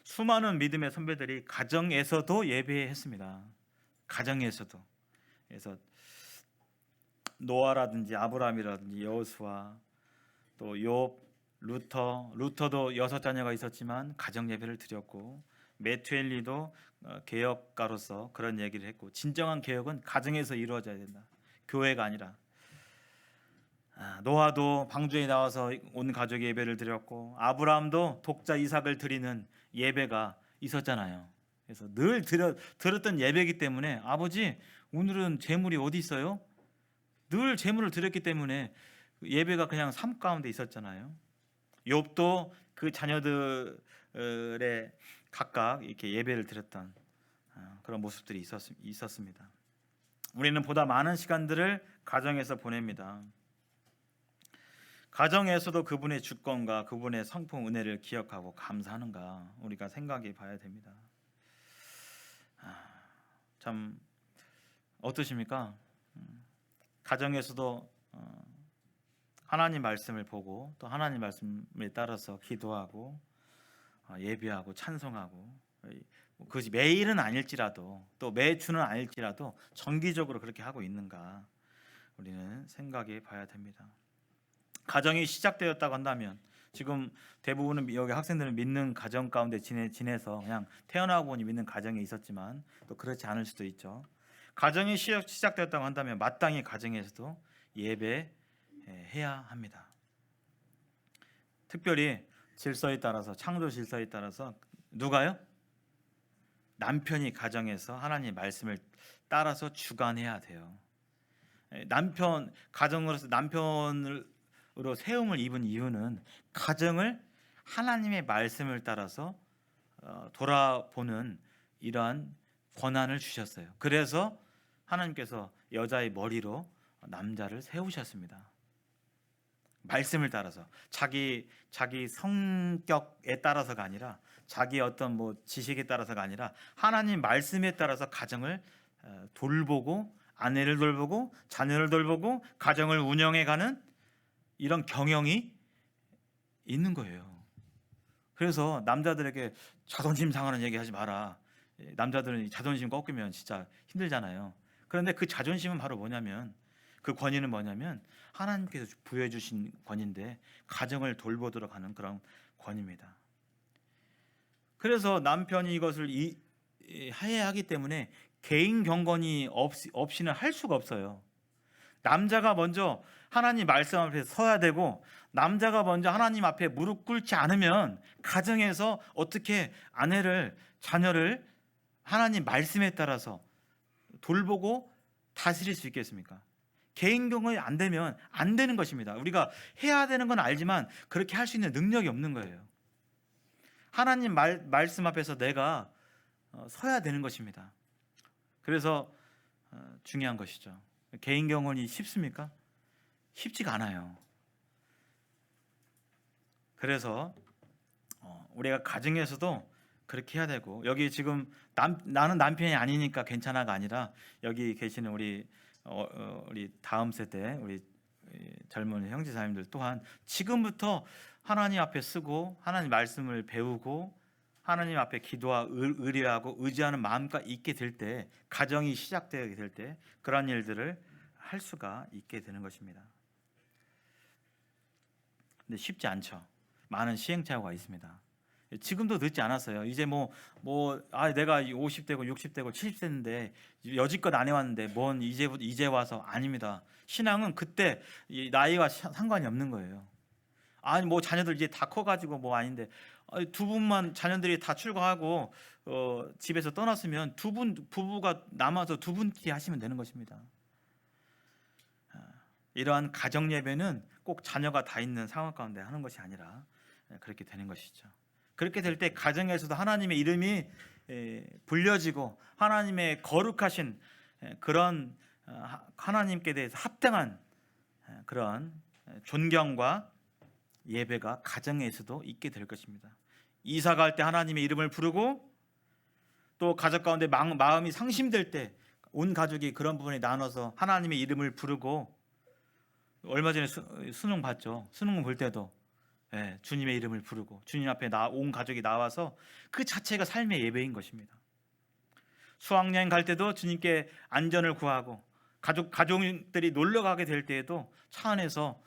수많은 믿음의 선배들이 가정에서도 예배했습니다. 가정에서도. 그래서 노아라든지 아브라함이라든지 여호수아, 또 욥, 루터도 6 자녀가 있었지만 가정 예배를 드렸고, 메투엘리도 개혁가로서 그런 얘기를 했고, 진정한 개혁은 가정에서 이루어져야 된다. 교회가 아니라. 노아도 방주에 나와서 온 가족이 예배를 드렸고, 아브라함도 독자 이삭을 드리는 예배가 있었잖아요. 그래서 늘 들었던 예배이기 때문에, 아버지 오늘은 제물이 어디 있어요? 늘 제물을 드렸기 때문에 예배가 그냥 삶 가운데 있었잖아요. 욥도 그 자녀들의 각각 이렇게 예배를 드렸던 그런 모습들이 있었습니다. 우리는 보다 많은 시간들을 가정에서 보냅니다. 가정에서도 그분의 주권과 그분의 성품 은혜를 기억하고 감사하는가, 우리가 생각해 봐야 됩니다. 참 어떠십니까? 가정에서도 하나님 말씀을 보고 또 하나님 말씀에 따라서 기도하고 예배하고 찬송하고, 그것이 매일은 아닐지라도 또 매주는 아닐지라도 정기적으로 그렇게 하고 있는가, 우리는 생각해 봐야 됩니다. 가정이 시작되었다고 한다면, 지금 대부분은 여기 학생들은 믿는 가정 가운데 지내서 그냥 태어나고 보니 믿는 가정에 있었지만 또 그렇지 않을 수도 있죠. 가정이 시작되었다고 한다면 마땅히 가정에서도 예배해야 합니다. 특별히 질서에 따라서, 창조 질서에 따라서 누가요? 남편이 가정에서 하나님 말씀을 따라서 주관해야 돼요. 가정으로서 남편으로 세움을 입은 이유는 가정을 하나님의 말씀을 따라서 돌아보는 이러한 권한을 주셨어요. 그래서 하나님께서 여자의 머리로 남자를 세우셨습니다. 말씀을 따라서, 자기 성격에 따라서가 아니라, 자기 어떤 지식에 따라서가 아니라 하나님 말씀에 따라서 가정을 돌보고, 아내를 돌보고, 자녀를 돌보고, 가정을 운영해가는 이런 경영이 있는 거예요. 그래서 남자들에게 자존심 상하는 얘기하지 마라. 남자들은 자존심 꺾으면 진짜 힘들잖아요. 그런데 그 자존심은 바로 뭐냐면, 그 권위는 뭐냐면 하나님께서 부여해 주신 권위인데, 가정을 돌보도록 하는 그런 권위입니다. 그래서 남편이 이것을 해야 하기 때문에 개인 경건이 없이는 할 수가 없어요. 남자가 먼저 하나님 말씀 앞에 서야 되고, 남자가 먼저 하나님 앞에 무릎 꿇지 않으면 가정에서 어떻게 아내를, 자녀를 하나님 말씀에 따라서 돌보고 다스릴 수 있겠습니까? 개인 경험이 안 되면 안 되는 것입니다. 우리가 해야 되는 건 알지만 그렇게 할 수 있는 능력이 없는 거예요. 하나님 말씀 앞에서 내가 서야 되는 것입니다. 그래서 중요한 것이죠. 개인 경험이 쉽습니까? 쉽지가 않아요. 그래서 우리가 가정에서도 그렇게 해야 되고, 여기 지금 나는 남편이 아니니까 괜찮아가 아니라, 여기 계시는 우리 다음 세대 우리 젊은 형제자매들 또한 지금부터 하나님 앞에 쓰고 하나님 말씀을 배우고 하나님 앞에 기도와 의뢰하고 의지하는 마음과 있게 될 때, 가정이 시작되게 될 때 그러한 일들을 할 수가 있게 되는 것입니다. 근데 쉽지 않죠. 많은 시행착오가 있습니다. 지금도 늦지 않았어요. 이제 내가 50대고 60대고 70대인데 여지껏 안 해왔는데 뭔 이제 와서, 아닙니다. 신앙은 그때 나이와 상관이 없는 거예요. 아니 자녀들 이제 다 커가지고 아닌데, 두 분만 자녀들이 다 출가하고 집에서 떠났으면 부부가 남아서 두 분끼리 하시면 되는 것입니다. 이러한 가정 예배는 꼭 자녀가 다 있는 상황 가운데 하는 것이 아니라 그렇게 되는 것이죠. 그렇게 될 때 가정에서도 하나님의 이름이 불려지고 하나님의 거룩하신 그런 하나님께 대해서 합당한 그런 존경과 예배가 가정에서도 있게 될 것입니다. 이사 갈 때 하나님의 이름을 부르고, 또 가족 가운데 마음이 상심될 때 온 가족이 그런 부분에 나눠서 하나님의 이름을 부르고, 얼마 전에 수능 봤죠. 수능 볼 때도 주님의 이름을 부르고 주님 앞에 온 가족이 나와서 그 자체가 삶의 예배인 것입니다. 수학여행 갈 때도 주님께 안전을 구하고, 가족들이 놀러 가게 될 때에도 차 안에서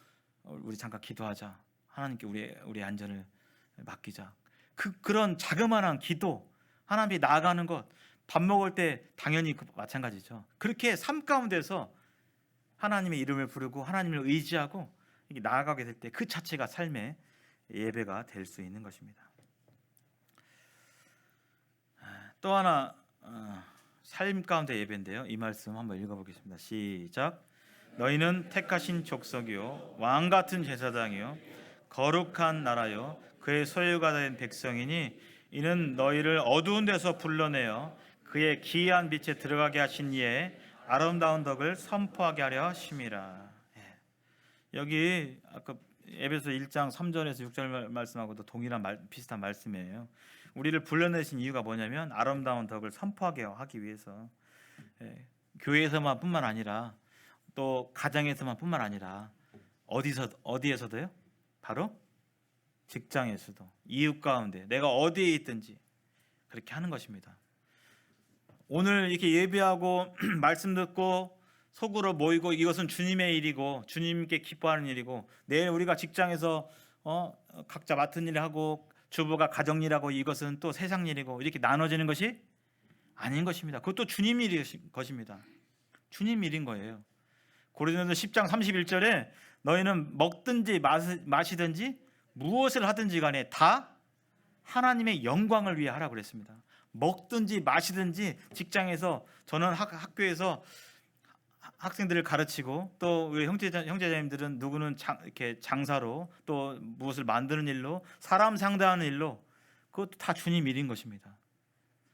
우리 잠깐 기도하자, 하나님께 우리의 안전을 맡기자, 그런 자그마한 기도, 하나님 나아가는 것, 밥 먹을 때 당연히 마찬가지죠. 그렇게 삶 가운데서 하나님의 이름을 부르고 하나님을 의지하고 나아가게 될 때 그 자체가 삶의 예배가 될 수 있는 것입니다. 또 하나 삶 가운데 예배인데요. 이 말씀 한번 읽어보겠습니다. 시작. 너희는 택하신 족속이요 왕 같은 제사장이요 거룩한 나라요 그의 소유가 된 백성이니 이는 너희를 어두운 데서 불러내어 그의 기이한 빛에 들어가게 하신 이의 아름다운 덕을 선포하게 하려 하심이라. 여기 아까 에베소 1장 3절에서 6절 말씀하고도 동일한 비슷한 말씀이에요. 우리를 불러내신 이유가 뭐냐면 아름다운 덕을 선포하게 하기 위해서. 교회에서만 뿐만 아니라 또 가정에서만 뿐만 아니라 어디에서도요? 바로 직장에서도, 이웃 가운데, 내가 어디에 있든지 그렇게 하는 것입니다. 오늘 이렇게 예배하고 말씀 듣고 속으로 모이고 이것은 주님의 일이고 주님께 기뻐하는 일이고, 내일 우리가 직장에서 각자 맡은 일을 하고 주부가 가정 일하고 이것은 또 세상 일이고 이렇게 나눠지는 것이 아닌 것입니다. 그것도 주님 일인 것입니다. 주님 일인 거예요. 고린도서 10장 31절에 너희는 먹든지 마시든지 무엇을 하든지 간에 다 하나님의 영광을 위해 하라고 그랬습니다. 먹든지 마시든지 직장에서, 저는 학교에서 학생들을 가르치고 또 우리 형제자매들은 누구는 이렇게 장사로 또 무엇을 만드는 일로 사람 상대하는 일로, 그것도 다 주님 일인 것입니다.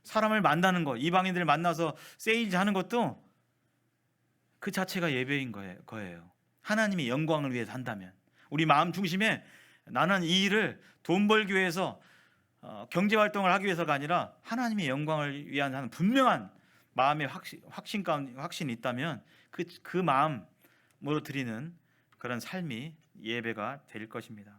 사람을 만나는 것, 이방인들을 만나서 세일즈 하는 것도 그 자체가 예배인 거예요. 하나님의 영광을 위해서 한다면, 우리 마음 중심에 나는 이 일을 돈 벌기 위해서 경제활동을 하기 위해서가 아니라 하나님의 영광을 위한 하는 분명한 마음의 확신이 있다면 그 마음으로 드리는 그런 삶이 예배가 될 것입니다.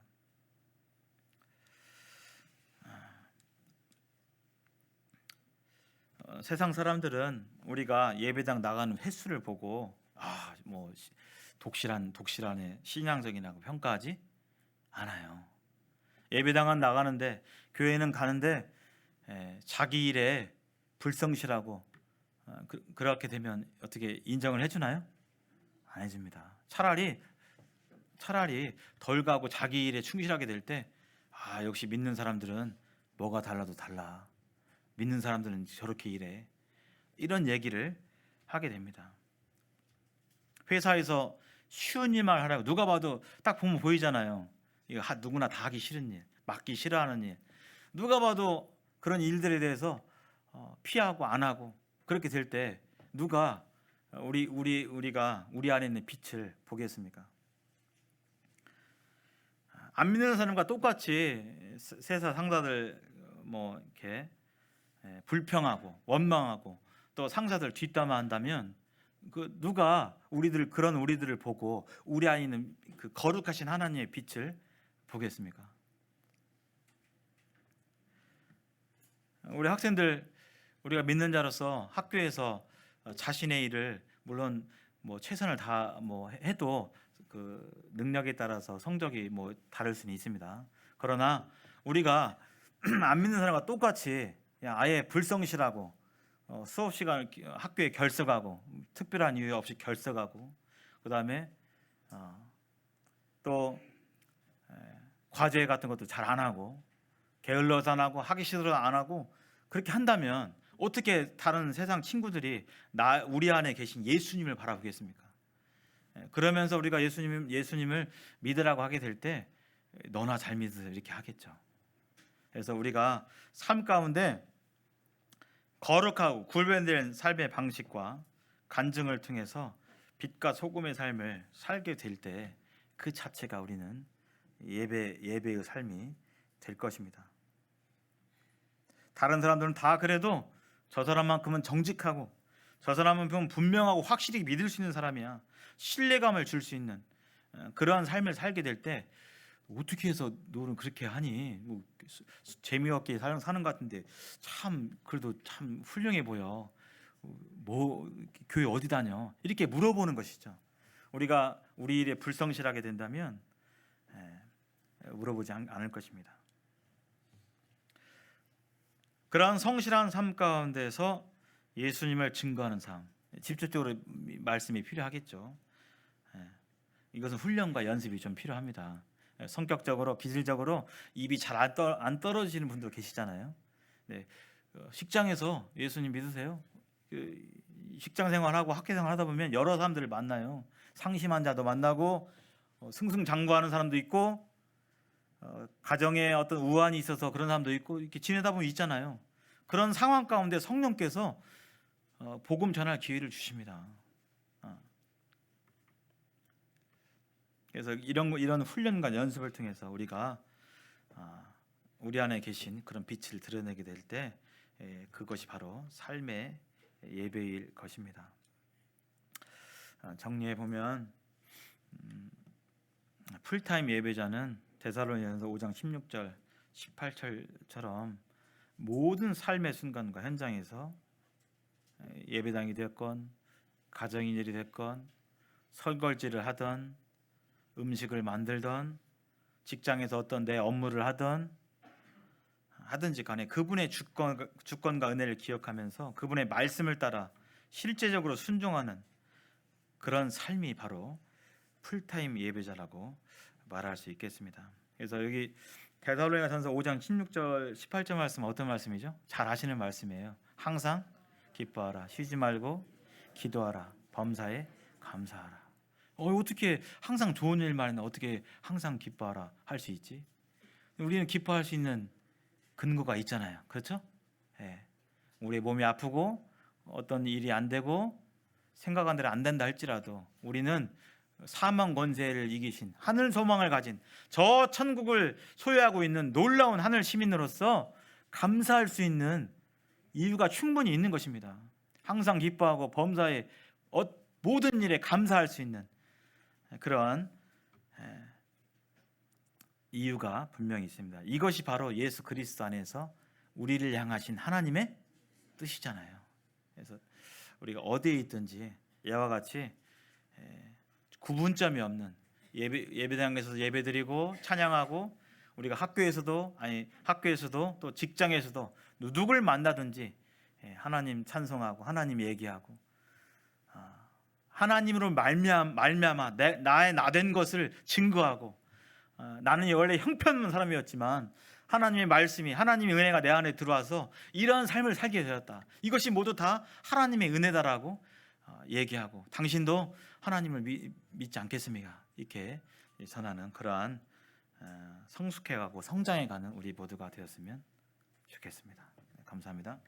세상 사람들은 우리가 예배당 나가는 횟수를 보고 뭐 독실하네, 신앙적이라고 평가하지 않아요. 예배당은 나가는데, 교회는 가는데 자기 일에 불성실하고 그렇게 되면 어떻게 인정을 해주나요? 안 해줍니다. 차라리 덜 가고 자기 일에 충실하게 될 때 역시 믿는 사람들은 뭐가 달라도 달라, 믿는 사람들은 저렇게 일해, 이런 얘기를 하게 됩니다. 회사에서 쉬운 일만 하라고, 누가 봐도 딱 보면 보이잖아요. 이거 누구나 다 하기 싫은 일, 맡기 싫어하는 일, 누가 봐도 그런 일들에 대해서 피하고 안 하고, 그렇게 될 때 누가 우리가 우리 안에 있는 빛을 보겠습니까? 안 믿는 사람과 똑같이 세상 상사들 뭐 이렇게 불평하고 원망하고 또 상사들 뒷담화한다면 누가 그런 우리들을 보고 우리 안에 있는 그 거룩하신 하나님의 빛을 보겠습니까? 우리 학생들, 우리가 믿는 자로서 학교에서 자신의 일을 물론 뭐 최선을 다 해도 그 능력에 따라서 성적이 다를 수는 있습니다. 그러나 우리가 안 믿는 사람과 똑같이 그냥 아예 불성실하고 수업 시간 학교에 결석하고 특별한 이유 없이 결석하고, 그 다음에 또 과제 같은 것도 잘 안 하고 게을러서 안 하고 하기 싫어서 안 하고, 그렇게 한다면 어떻게 다른 세상 친구들이 우리 안에 계신 예수님을 바라보겠습니까? 그러면서 우리가 예수님을 믿으라고 하게 될 때 너나 잘 믿으세요 이렇게 하겠죠. 그래서 우리가 삶 가운데 거룩하고 구별된 삶의 방식과 간증을 통해서 빛과 소금의 삶을 살게 될 때 그 자체가 우리는 예배의 삶이 될 것입니다. 다른 사람들은 다 그래도 저 사람만큼은 정직하고 저 사람은 분명하고 확실히 믿을 수 있는 사람이야, 신뢰감을 줄 수 있는 그러한 삶을 살게 될 때 어떻게 해서 너는 그렇게 하니? 재미없게 사는 것 같은데 그래도 참 훌륭해 보여. 교회 어디 다녀? 이렇게 물어보는 것이죠. 우리가 우리 일에 불성실하게 된다면 물어보지 않을 것입니다. 그러한 성실한 삶 가운데서 예수님을 증거하는 삶, 직접적으로 말씀이 필요하겠죠. 이것은 훈련과 연습이 좀 필요합니다. 성격적으로 기질적으로 입이 잘 안 떨어지는 분도 계시잖아요. 네. 식장에서 예수님 믿으세요? 직장 생활하고 학교 생활하다 보면 여러 사람들을 만나요. 상심한 자도 만나고 승승장구하는 사람도 있고 가정에 어떤 우환이 있어서 그런 사람도 있고 이렇게 지내다 보면 있잖아요. 그런 상황 가운데 성령께서 복음 전할 기회를 주십니다. 그래서 이런 훈련과 연습을 통해서 우리가 우리 안에 계신 그런 빛을 드러내게 될 때 그것이 바로 삶의 예배일 것입니다. 정리해 보면 풀타임 예배자는 데살로니가서 5장 16절 18절처럼 모든 삶의 순간과 현장에서 예배당이 됐건 가정의 일이 됐건 설거지를 하던 음식을 만들던 직장에서 어떤 내 업무를 하든지 간에 그분의 주권과 은혜를 기억하면서 그분의 말씀을 따라 실제적으로 순종하는 그런 삶이 바로 풀타임 예배자라고 말할 수 있겠습니다. 그래서 여기 데살로니가전서 5장 16절 18절 말씀은 어떤 말씀이죠? 잘 아시는 말씀이에요. 항상 기뻐하라, 쉬지 말고 기도하라, 범사에 감사하라. 어떻게 항상 좋은 일만 어떻게 항상 기뻐하라 할 수 있지? 우리는 기뻐할 수 있는 근거가 있잖아요. 그렇죠? 우리 몸이 아프고 어떤 일이 안 되고 생각한 대로 안 된다 할지라도 우리는 사망 권세를 이기신 하늘 소망을 가진 저 천국을 소유하고 있는 놀라운 하늘 시민으로서 감사할 수 있는 이유가 충분히 있는 것입니다. 항상 기뻐하고 범사에 모든 일에 감사할 수 있는 그런 이유가 분명히 있습니다. 이것이 바로 예수 그리스도 안에서 우리를 향하신 하나님의 뜻이잖아요. 그래서 우리가 어디에 있든지 이와 같이 구분점이 없는 예배당에서 예배드리고 찬양하고 우리가 학교에서도 또 직장에서도 누굴 만나든지 하나님 찬송하고 하나님 얘기하고 하나님으로 말미암아 나의 나된 것을 증거하고 나는 원래 형편없는 사람이었지만 하나님의 말씀이 하나님의 은혜가 내 안에 들어와서 이런 삶을 살게 되었다. 이것이 모두 다 하나님의 은혜다라고 얘기하고 당신도 하나님을 믿지 않겠습니까? 이렇게 전하는 그러한 성숙해가고 성장해가는 우리 모두가 되었으면 좋겠습니다. 감사합니다.